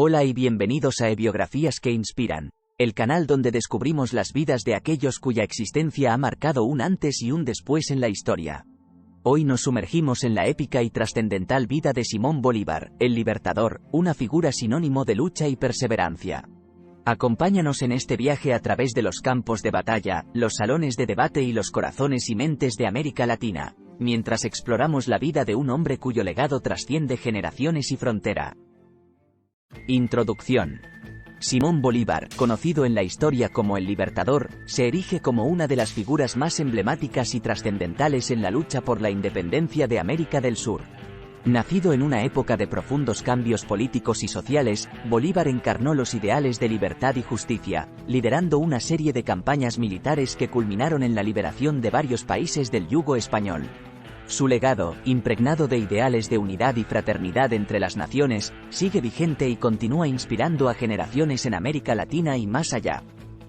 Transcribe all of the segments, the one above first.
Hola y bienvenidos a Biografías que Inspiran, el canal donde descubrimos las vidas de aquellos cuya existencia ha marcado un antes y un después en la historia. Hoy nos sumergimos en la épica y trascendental vida de Simón Bolívar, el Libertador, una figura sinónimo de lucha y perseverancia. Acompáñanos en este viaje a través de los campos de batalla, los salones de debate y los corazones y mentes de América Latina, mientras exploramos la vida de un hombre cuyo legado trasciende generaciones y frontera. Introducción. Simón Bolívar, conocido en la historia como el Libertador, se erige como una de las figuras más emblemáticas y trascendentales en la lucha por la independencia de América del Sur. Nacido en una época de profundos cambios políticos y sociales, Bolívar encarnó los ideales de libertad y justicia, liderando una serie de campañas militares que culminaron en la liberación de varios países del yugo español. Su legado, impregnado de ideales de unidad y fraternidad entre las naciones, sigue vigente y continúa inspirando a generaciones en América Latina y más allá.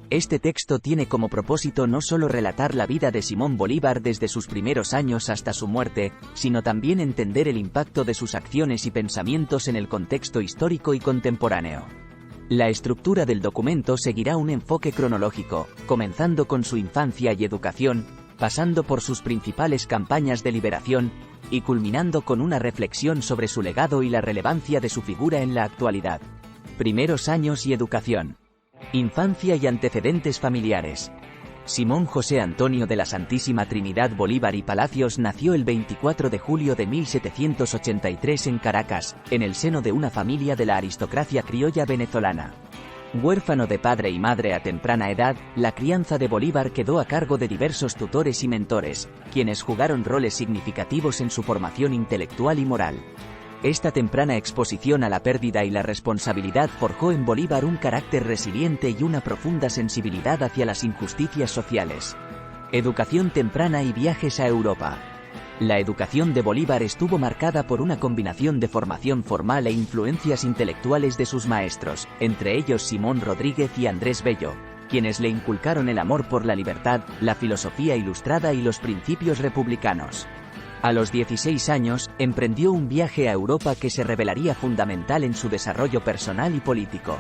Este texto tiene como propósito no solo relatar la vida de Simón Bolívar desde sus primeros años hasta su muerte, sino también entender el impacto de sus acciones y pensamientos en el contexto histórico y contemporáneo. La estructura del documento seguirá un enfoque cronológico, comenzando con su infancia y educación, pasando por sus principales campañas de liberación, y culminando con una reflexión sobre su legado y la relevancia de su figura en la actualidad. Primeros años y educación. Infancia y antecedentes familiares. Simón José Antonio de la Santísima Trinidad Bolívar y Palacios nació el 24 de julio de 1783 en Caracas, en el seno de una familia de la aristocracia criolla venezolana. Huérfano de padre y madre a temprana edad, la crianza de Bolívar quedó a cargo de diversos tutores y mentores, quienes jugaron roles significativos en su formación intelectual y moral. Esta temprana exposición a la pérdida y la responsabilidad forjó en Bolívar un carácter resiliente y una profunda sensibilidad hacia las injusticias sociales. Educación temprana y viajes a Europa. La educación de Bolívar estuvo marcada por una combinación de formación formal e influencias intelectuales de sus maestros, entre ellos Simón Rodríguez y Andrés Bello, quienes le inculcaron el amor por la libertad, la filosofía ilustrada y los principios republicanos. A los 16 años, emprendió un viaje a Europa que se revelaría fundamental en su desarrollo personal y político.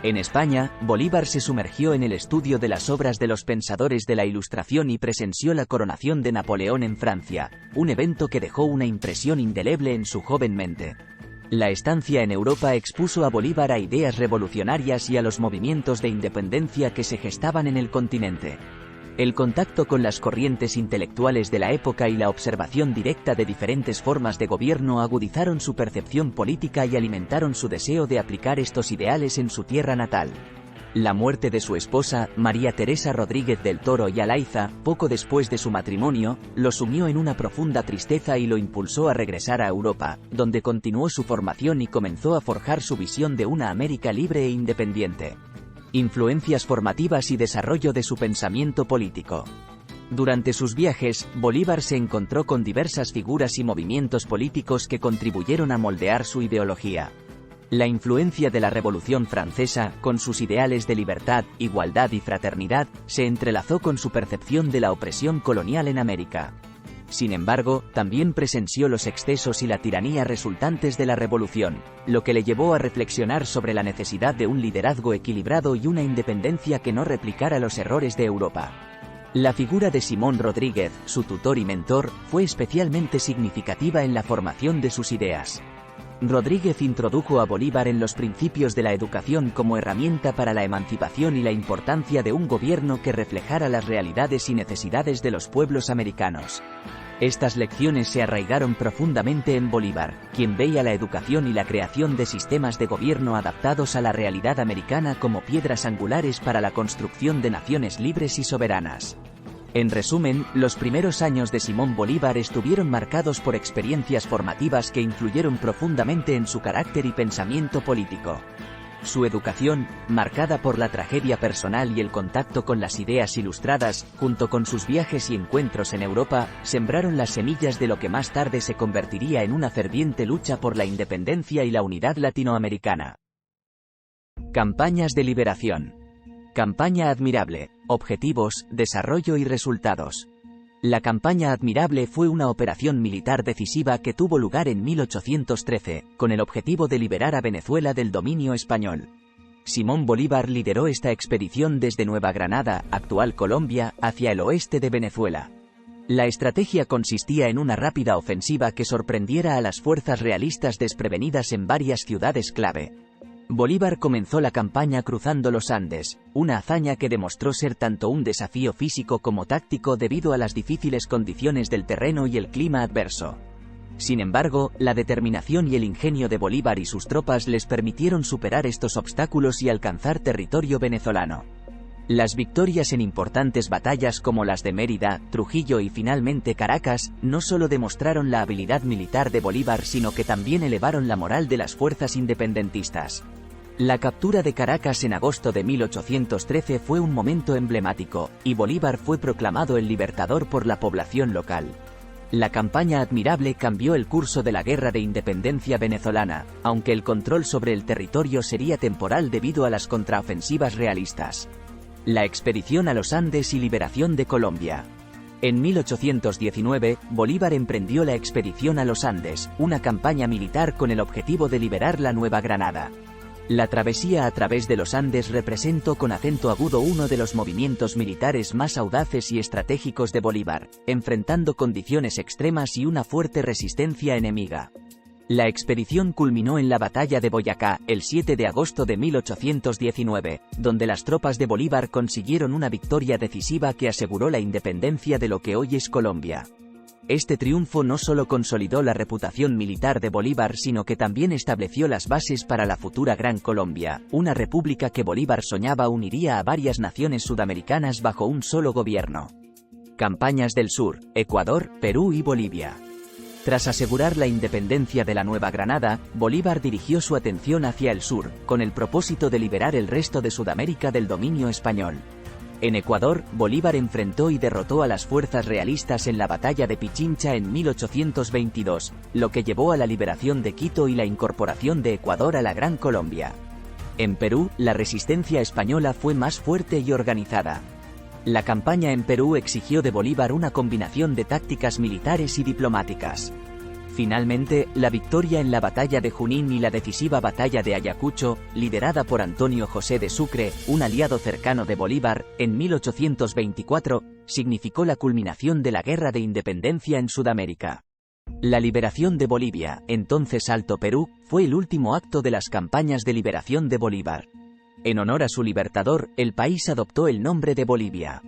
En España, Bolívar se sumergió en el estudio de las obras de los pensadores de la Ilustración y presenció la coronación de Napoleón en Francia, un evento que dejó una impresión indeleble en su joven mente. La estancia en Europa expuso a Bolívar a ideas revolucionarias y a los movimientos de independencia que se gestaban en el continente. El contacto con las corrientes intelectuales de la época y la observación directa de diferentes formas de gobierno agudizaron su percepción política y alimentaron su deseo de aplicar estos ideales en su tierra natal. La muerte de su esposa, María Teresa Rodríguez del Toro y Alaiza, poco después de su matrimonio, lo sumió en una profunda tristeza y lo impulsó a regresar a Europa, donde continuó su formación y comenzó a forjar su visión de una América libre e independiente. Influencias formativas y desarrollo de su pensamiento político. Durante sus viajes, Bolívar se encontró con diversas figuras y movimientos políticos que contribuyeron a moldear su ideología. La influencia de la Revolución Francesa, con sus ideales de libertad, igualdad y fraternidad, se entrelazó con su percepción de la opresión colonial en América. Sin embargo, también presenció los excesos y la tiranía resultantes de la revolución, lo que le llevó a reflexionar sobre la necesidad de un liderazgo equilibrado y una independencia que no replicara los errores de Europa. La figura de Simón Rodríguez, su tutor y mentor, fue especialmente significativa en la formación de sus ideas. Rodríguez introdujo a Bolívar en los principios de la educación como herramienta para la emancipación y la importancia de un gobierno que reflejara las realidades y necesidades de los pueblos americanos. Estas lecciones se arraigaron profundamente en Bolívar, quien veía la educación y la creación de sistemas de gobierno adaptados a la realidad americana como piedras angulares para la construcción de naciones libres y soberanas. En resumen, los primeros años de Simón Bolívar estuvieron marcados por experiencias formativas que influyeron profundamente en su carácter y pensamiento político. Su educación, marcada por la tragedia personal y el contacto con las ideas ilustradas, junto con sus viajes y encuentros en Europa, sembraron las semillas de lo que más tarde se convertiría en una ferviente lucha por la independencia y la unidad latinoamericana. Campañas de liberación. Campaña admirable. Objetivos, desarrollo y resultados. La campaña Admirable fue una operación militar decisiva que tuvo lugar en 1813, con el objetivo de liberar a Venezuela del dominio español. Simón Bolívar lideró esta expedición desde Nueva Granada, actual Colombia, hacia el oeste de Venezuela. La estrategia consistía en una rápida ofensiva que sorprendiera a las fuerzas realistas desprevenidas en varias ciudades clave. Bolívar comenzó la campaña cruzando los Andes, una hazaña que demostró ser tanto un desafío físico como táctico debido a las difíciles condiciones del terreno y el clima adverso. Sin embargo, la determinación y el ingenio de Bolívar y sus tropas les permitieron superar estos obstáculos y alcanzar territorio venezolano. Las victorias en importantes batallas como las de Mérida, Trujillo y finalmente Caracas, no solo demostraron la habilidad militar de Bolívar sino que también elevaron la moral de las fuerzas independentistas. La captura de Caracas en agosto de 1813 fue un momento emblemático, y Bolívar fue proclamado el libertador por la población local. La campaña Admirable cambió el curso de la guerra de independencia venezolana, aunque el control sobre el territorio sería temporal debido a las contraofensivas realistas. La expedición a los Andes y liberación de Colombia. En 1819, Bolívar emprendió la expedición a los Andes, una campaña militar con el objetivo de liberar la Nueva Granada. La travesía a través de los Andes representó con acento agudo uno de los movimientos militares más audaces y estratégicos de Bolívar, enfrentando condiciones extremas y una fuerte resistencia enemiga. La expedición culminó en la batalla de Boyacá, el 7 de agosto de 1819, donde las tropas de Bolívar consiguieron una victoria decisiva que aseguró la independencia de lo que hoy es Colombia. Este triunfo no solo consolidó la reputación militar de Bolívar sino que también estableció las bases para la futura Gran Colombia, una república que Bolívar soñaba uniría a varias naciones sudamericanas bajo un solo gobierno. Campañas del Sur, Ecuador, Perú y Bolivia. Tras asegurar la independencia de la Nueva Granada, Bolívar dirigió su atención hacia el sur, con el propósito de liberar el resto de Sudamérica del dominio español. En Ecuador, Bolívar enfrentó y derrotó a las fuerzas realistas en la batalla de Pichincha en 1822, lo que llevó a la liberación de Quito y la incorporación de Ecuador a la Gran Colombia. En Perú, la resistencia española fue más fuerte y organizada. La campaña en Perú exigió de Bolívar una combinación de tácticas militares y diplomáticas. Finalmente, la victoria en la batalla de Junín y la decisiva batalla de Ayacucho, liderada por Antonio José de Sucre, un aliado cercano de Bolívar, en 1824, significó la culminación de la Guerra de Independencia en Sudamérica. La liberación de Bolivia, entonces Alto Perú, fue el último acto de las campañas de liberación de Bolívar. En honor a su libertador, el país adoptó el nombre de Bolivia.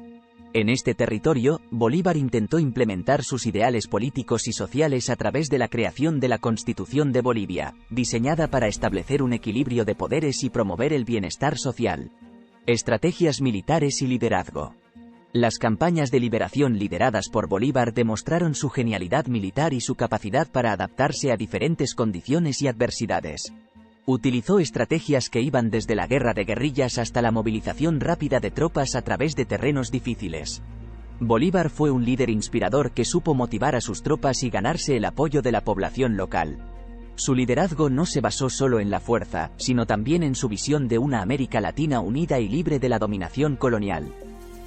En este territorio, Bolívar intentó implementar sus ideales políticos y sociales a través de la creación de la Constitución de Bolivia, diseñada para establecer un equilibrio de poderes y promover el bienestar social. Estrategias militares y liderazgo. Las campañas de liberación lideradas por Bolívar demostraron su genialidad militar y su capacidad para adaptarse a diferentes condiciones y adversidades. Utilizó estrategias que iban desde la guerra de guerrillas hasta la movilización rápida de tropas a través de terrenos difíciles. Bolívar fue un líder inspirador que supo motivar a sus tropas y ganarse el apoyo de la población local. Su liderazgo no se basó solo en la fuerza, sino también en su visión de una América Latina unida y libre de la dominación colonial.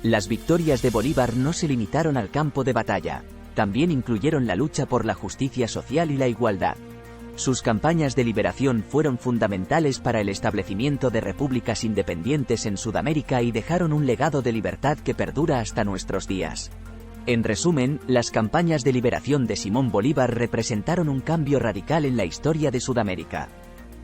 Las victorias de Bolívar no se limitaron al campo de batalla, también incluyeron la lucha por la justicia social y la igualdad. Sus campañas de liberación fueron fundamentales para el establecimiento de repúblicas independientes en Sudamérica y dejaron un legado de libertad que perdura hasta nuestros días. En resumen, las campañas de liberación de Simón Bolívar representaron un cambio radical en la historia de Sudamérica.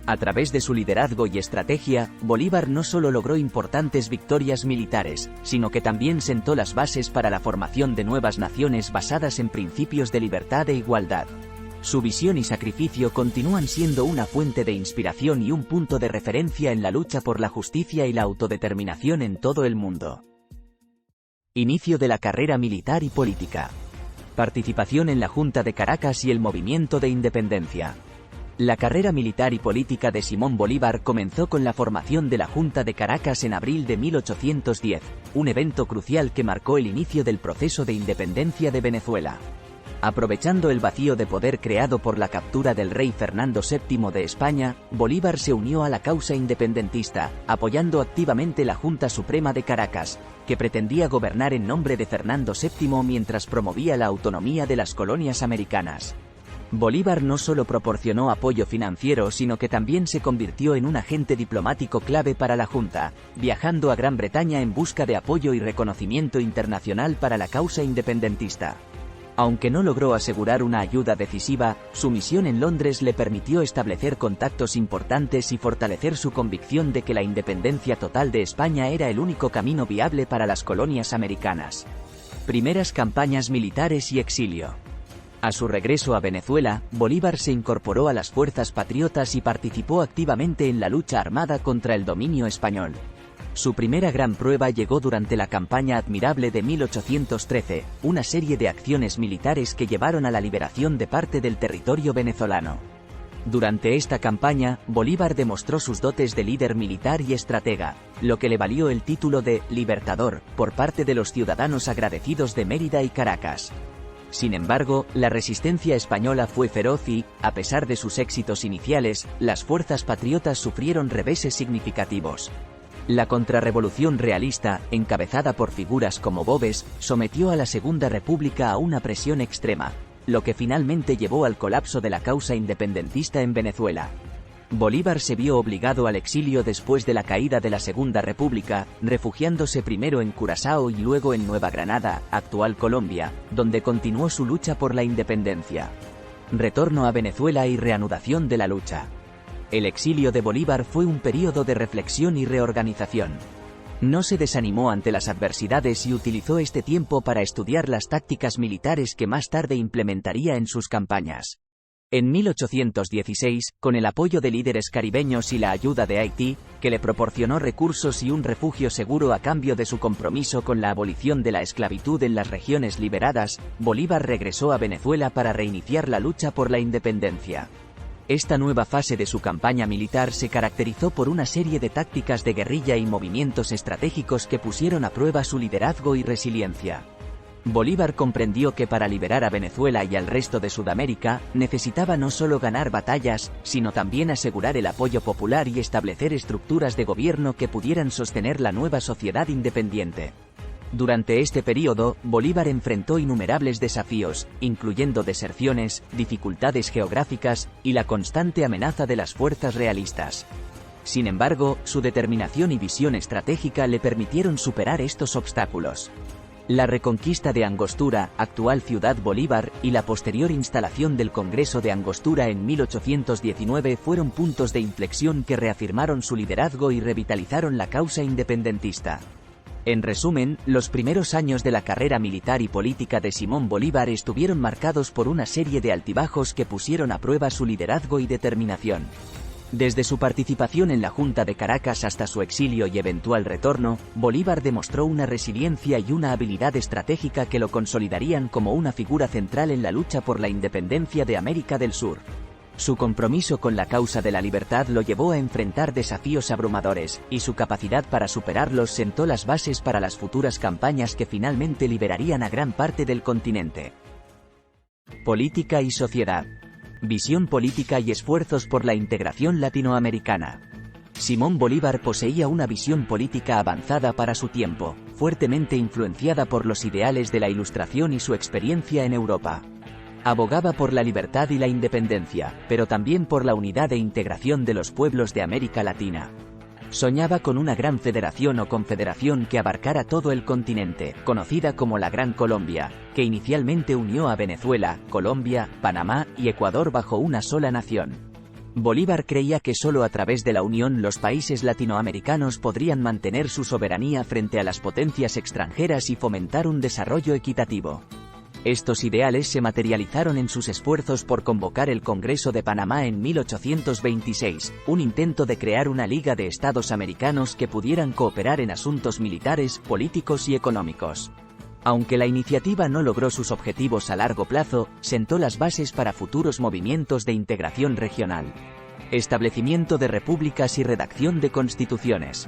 A través de su liderazgo y estrategia, Bolívar no solo logró importantes victorias militares, sino que también sentó las bases para la formación de nuevas naciones basadas en principios de libertad e igualdad. Su visión y sacrificio continúan siendo una fuente de inspiración y un punto de referencia en la lucha por la justicia y la autodeterminación en todo el mundo. Inicio de la carrera militar y política. Participación en la Junta de Caracas y el movimiento de independencia. La carrera militar y política de Simón Bolívar comenzó con la formación de la Junta de Caracas en abril de 1810, un evento crucial que marcó el inicio del proceso de independencia de Venezuela. Aprovechando el vacío de poder creado por la captura del rey Fernando VII de España, Bolívar se unió a la causa independentista, apoyando activamente la Junta Suprema de Caracas, que pretendía gobernar en nombre de Fernando VII mientras promovía la autonomía de las colonias americanas. Bolívar no solo proporcionó apoyo financiero, sino que también se convirtió en un agente diplomático clave para la Junta, viajando a Gran Bretaña en busca de apoyo y reconocimiento internacional para la causa independentista. Aunque no logró asegurar una ayuda decisiva, su misión en Londres le permitió establecer contactos importantes y fortalecer su convicción de que la independencia total de España era el único camino viable para las colonias americanas. Primeras campañas militares y exilio. A su regreso a Venezuela, Bolívar se incorporó a las fuerzas patriotas y participó activamente en la lucha armada contra el dominio español. Su primera gran prueba llegó durante la campaña Admirable de 1813, una serie de acciones militares que llevaron a la liberación de parte del territorio venezolano. Durante esta campaña, Bolívar demostró sus dotes de líder militar y estratega, lo que le valió el título de «Libertador» por parte de los ciudadanos agradecidos de Mérida y Caracas. Sin embargo, la resistencia española fue feroz y, a pesar de sus éxitos iniciales, las fuerzas patriotas sufrieron reveses significativos. La contrarrevolución realista, encabezada por figuras como Boves, sometió a la Segunda República a una presión extrema, lo que finalmente llevó al colapso de la causa independentista en Venezuela. Bolívar se vio obligado al exilio después de la caída de la Segunda República, refugiándose primero en Curazao y luego en Nueva Granada, actual Colombia, donde continuó su lucha por la independencia. Retorno a Venezuela y reanudación de la lucha. El exilio de Bolívar fue un período de reflexión y reorganización. No se desanimó ante las adversidades y utilizó este tiempo para estudiar las tácticas militares que más tarde implementaría en sus campañas. En 1816, con el apoyo de líderes caribeños y la ayuda de Haití, que le proporcionó recursos y un refugio seguro a cambio de su compromiso con la abolición de la esclavitud en las regiones liberadas, Bolívar regresó a Venezuela para reiniciar la lucha por la independencia. Esta nueva fase de su campaña militar se caracterizó por una serie de tácticas de guerrilla y movimientos estratégicos que pusieron a prueba su liderazgo y resiliencia. Bolívar comprendió que para liberar a Venezuela y al resto de Sudamérica, necesitaba no solo ganar batallas, sino también asegurar el apoyo popular y establecer estructuras de gobierno que pudieran sostener la nueva sociedad independiente. Durante este periodo, Bolívar enfrentó innumerables desafíos, incluyendo deserciones, dificultades geográficas, y la constante amenaza de las fuerzas realistas. Sin embargo, su determinación y visión estratégica le permitieron superar estos obstáculos. La reconquista de Angostura, actual Ciudad Bolívar, y la posterior instalación del Congreso de Angostura en 1819 fueron puntos de inflexión que reafirmaron su liderazgo y revitalizaron la causa independentista. En resumen, los primeros años de la carrera militar y política de Simón Bolívar estuvieron marcados por una serie de altibajos que pusieron a prueba su liderazgo y determinación. Desde su participación en la Junta de Caracas hasta su exilio y eventual retorno, Bolívar demostró una resiliencia y una habilidad estratégica que lo consolidarían como una figura central en la lucha por la independencia de América del Sur. Su compromiso con la causa de la libertad lo llevó a enfrentar desafíos abrumadores, y su capacidad para superarlos sentó las bases para las futuras campañas que finalmente liberarían a gran parte del continente. Política y sociedad. Visión política y esfuerzos por la integración latinoamericana. Simón Bolívar poseía una visión política avanzada para su tiempo, fuertemente influenciada por los ideales de la Ilustración y su experiencia en Europa. Abogaba por la libertad y la independencia, pero también por la unidad e integración de los pueblos de América Latina. Soñaba con una gran federación o confederación que abarcara todo el continente, conocida como la Gran Colombia, que inicialmente unió a Venezuela, Colombia, Panamá y Ecuador bajo una sola nación. Bolívar creía que solo a través de la unión los países latinoamericanos podrían mantener su soberanía frente a las potencias extranjeras y fomentar un desarrollo equitativo. Estos ideales se materializaron en sus esfuerzos por convocar el Congreso de Panamá en 1826, un intento de crear una liga de estados americanos que pudieran cooperar en asuntos militares, políticos y económicos. Aunque la iniciativa no logró sus objetivos a largo plazo, sentó las bases para futuros movimientos de integración regional. Establecimiento de repúblicas y redacción de constituciones.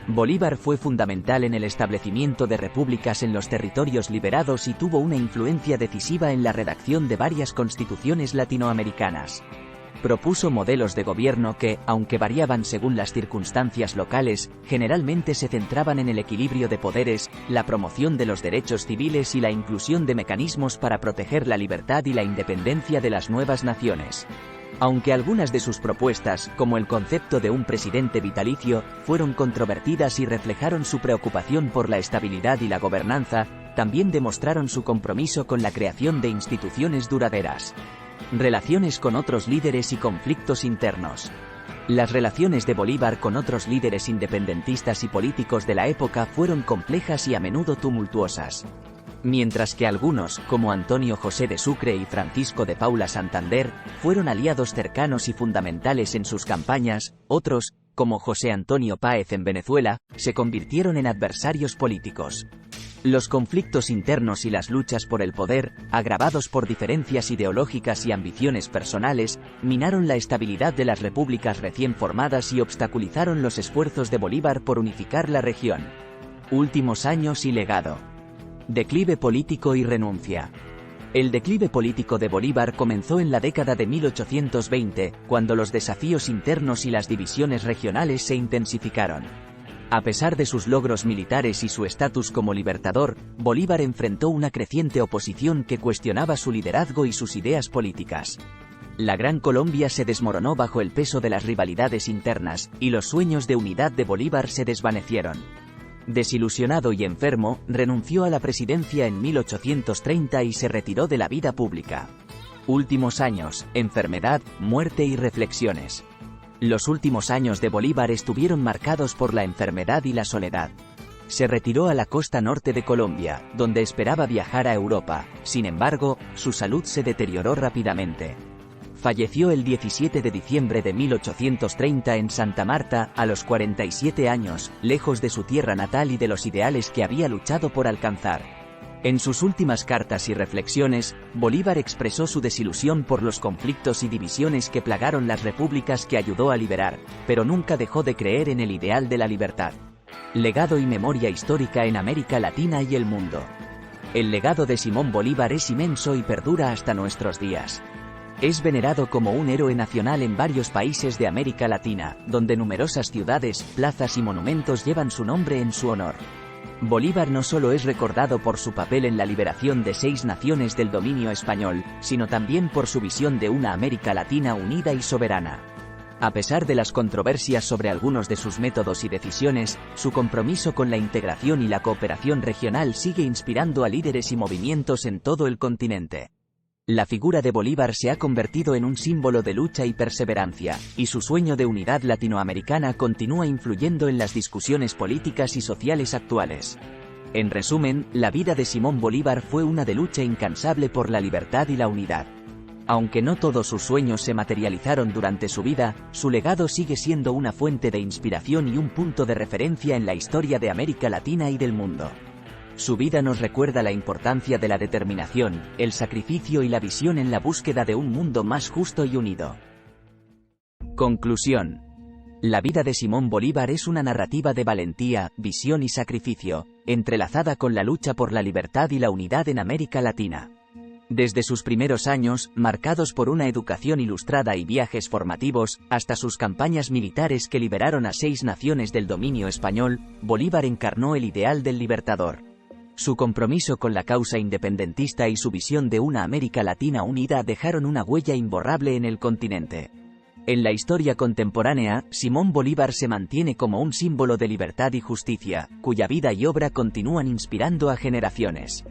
Bolívar fue fundamental en el establecimiento de repúblicas en los territorios liberados y tuvo una influencia decisiva en la redacción de varias constituciones latinoamericanas. Propuso modelos de gobierno que, aunque variaban según las circunstancias locales, generalmente se centraban en el equilibrio de poderes, la promoción de los derechos civiles y la inclusión de mecanismos para proteger la libertad y la independencia de las nuevas naciones. Aunque algunas de sus propuestas, como el concepto de un presidente vitalicio, fueron controvertidas y reflejaron su preocupación por la estabilidad y la gobernanza, también demostraron su compromiso con la creación de instituciones duraderas. Relaciones con otros líderes y conflictos internos. Las relaciones de Bolívar con otros líderes independentistas y políticos de la época fueron complejas y a menudo tumultuosas. Mientras que algunos, como Antonio José de Sucre y Francisco de Paula Santander, fueron aliados cercanos y fundamentales en sus campañas, otros, como José Antonio Páez en Venezuela, se convirtieron en adversarios políticos. Los conflictos internos y las luchas por el poder, agravados por diferencias ideológicas y ambiciones personales, minaron la estabilidad de las repúblicas recién formadas y obstaculizaron los esfuerzos de Bolívar por unificar la región. Últimos años y legado. Declive político y renuncia. El declive político de Bolívar comenzó en la década de 1820, cuando los desafíos internos y las divisiones regionales se intensificaron. A pesar de sus logros militares y su estatus como libertador, Bolívar enfrentó una creciente oposición que cuestionaba su liderazgo y sus ideas políticas. La Gran Colombia se desmoronó bajo el peso de las rivalidades internas, y los sueños de unidad de Bolívar se desvanecieron. Desilusionado y enfermo, renunció a la presidencia en 1830 y se retiró de la vida pública. Últimos años, enfermedad, muerte y reflexiones. Los últimos años de Bolívar estuvieron marcados por la enfermedad y la soledad. Se retiró a la costa norte de Colombia, donde esperaba viajar a Europa. Sin embargo, su salud se deterioró rápidamente. Falleció el 17 de diciembre de 1830 en Santa Marta, a los 47 años, lejos de su tierra natal y de los ideales que había luchado por alcanzar. En sus últimas cartas y reflexiones, Bolívar expresó su desilusión por los conflictos y divisiones que plagaron las repúblicas que ayudó a liberar, pero nunca dejó de creer en el ideal de la libertad. Legado y memoria histórica en América Latina y el mundo. El legado de Simón Bolívar es inmenso y perdura hasta nuestros días. Es venerado como un héroe nacional en varios países de América Latina, donde numerosas ciudades, plazas y monumentos llevan su nombre en su honor. Bolívar no solo es recordado por su papel en la liberación de 6 naciones del dominio español, sino también por su visión de una América Latina unida y soberana. A pesar de las controversias sobre algunos de sus métodos y decisiones, su compromiso con la integración y la cooperación regional sigue inspirando a líderes y movimientos en todo el continente. La figura de Bolívar se ha convertido en un símbolo de lucha y perseverancia, y su sueño de unidad latinoamericana continúa influyendo en las discusiones políticas y sociales actuales. En resumen, la vida de Simón Bolívar fue una de lucha incansable por la libertad y la unidad. Aunque no todos sus sueños se materializaron durante su vida, su legado sigue siendo una fuente de inspiración y un punto de referencia en la historia de América Latina y del mundo. Su vida nos recuerda la importancia de la determinación, el sacrificio y la visión en la búsqueda de un mundo más justo y unido. Conclusión. La vida de Simón Bolívar es una narrativa de valentía, visión y sacrificio, entrelazada con la lucha por la libertad y la unidad en América Latina. Desde sus primeros años, marcados por una educación ilustrada y viajes formativos, hasta sus campañas militares que liberaron a 6 naciones del dominio español, Bolívar encarnó el ideal del libertador. Su compromiso con la causa independentista y su visión de una América Latina unida dejaron una huella imborrable en el continente. En la historia contemporánea, Simón Bolívar se mantiene como un símbolo de libertad y justicia, cuya vida y obra continúan inspirando a generaciones.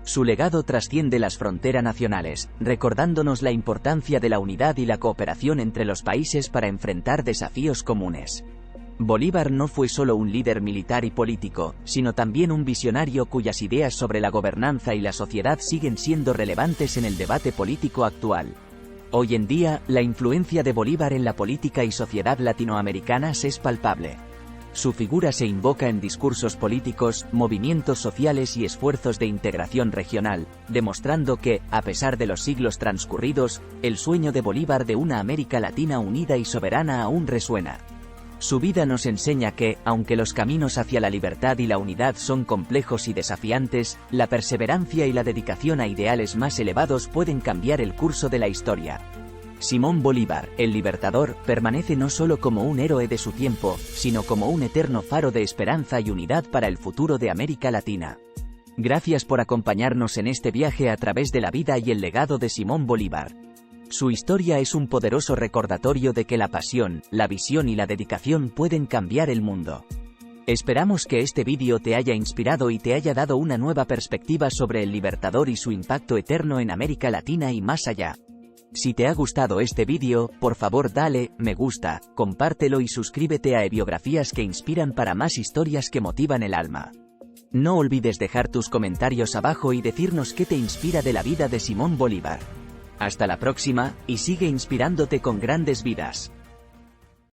Su legado trasciende las fronteras nacionales, recordándonos la importancia de la unidad y la cooperación entre los países para enfrentar desafíos comunes. Bolívar no fue solo un líder militar y político, sino también un visionario cuyas ideas sobre la gobernanza y la sociedad siguen siendo relevantes en el debate político actual. Hoy en día, la influencia de Bolívar en la política y sociedad latinoamericanas es palpable. Su figura se invoca en discursos políticos, movimientos sociales y esfuerzos de integración regional, demostrando que, a pesar de los siglos transcurridos, el sueño de Bolívar de una América Latina unida y soberana aún resuena. Su vida nos enseña que, aunque los caminos hacia la libertad y la unidad son complejos y desafiantes, la perseverancia y la dedicación a ideales más elevados pueden cambiar el curso de la historia. Simón Bolívar, el Libertador, permanece no solo como un héroe de su tiempo, sino como un eterno faro de esperanza y unidad para el futuro de América Latina. Gracias por acompañarnos en este viaje a través de la vida y el legado de Simón Bolívar. Su historia es un poderoso recordatorio de que la pasión, la visión y la dedicación pueden cambiar el mundo. Esperamos que este vídeo te haya inspirado y te haya dado una nueva perspectiva sobre el Libertador y su impacto eterno en América Latina y más allá. Si te ha gustado este vídeo, por favor dale me gusta, compártelo y suscríbete a Biografías que Inspiran para más historias que motivan el alma. No olvides dejar tus comentarios abajo y decirnos qué te inspira de la vida de Simón Bolívar. Hasta la próxima, y sigue inspirándote con grandes vidas.